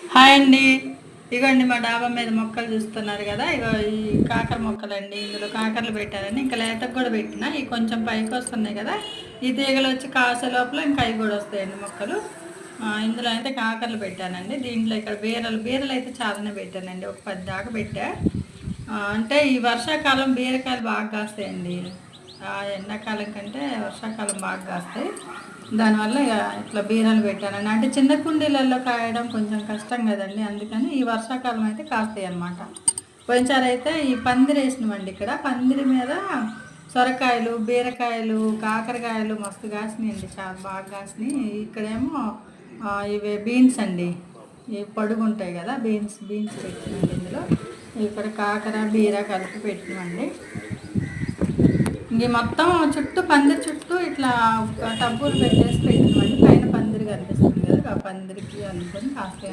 Hi అండి. ఇగోండి మా డాబా మీద మొక్కలు చూస్తున్నారు కదా, ఇగో ఈ కాకర మొక్కలండి. ఇందులో కాకరలు పెట్టారండి, ఇంకా లేతకు కూడా పెట్టిన. ఇవి కొంచెం పైకి వస్తున్నాయి కదా, ఈ తీగలు వచ్చి కాసే లోపల ఇంకా అవి కూడా వస్తాయండి మొక్కలు. ఇందులో అయితే కాకరలు పెట్టానండి. దీంట్లో ఇక్కడ బీరలు అయితే చాలానే పెట్టానండి, ఒక 10 దాకా పెట్టా. అంటే ఈ వర్షాకాలం బీరకాయలు బాగా కాస్తాయండి. ఎండాకాలం కంటే వర్షాకాలం బాగా కాస్తాయి. దానివల్ల ఇక ఇట్లా బీరలు పెట్టానండి. అంటే చిన్న కుండీలలో కాయడం కొంచెం కష్టం కదండి, అందుకని ఈ వర్షాకాలం అయితే కాస్తాయి అన్నమాట. పోయినసారి అయితే ఈ పందిరి వేసినామండి. ఇక్కడ పందిరి మీద సొరకాయలు, బీరకాయలు, కాకరకాయలు మస్తు కాసినాయండి, చాలా బాగా కాసినాయి. ఇక్కడేమో ఇవి బీన్స్ అండి, ఇవి పొడుగు ఉంటాయి కదా, బీన్స్ పెట్టినండి ఇందులో. ఇక్కడ కాకర బీర కలిపి పెట్టినామండి. ఇంక మొత్తం చుట్టూ పందిరి చుట్టూ ఇట్లా టబ్బులు పెట్టేసి పెట్టినామండి. పైన పందిరి కనిపిస్తుంది కదా, ఆ పందిరికి అనుకొని కాస్తాయి.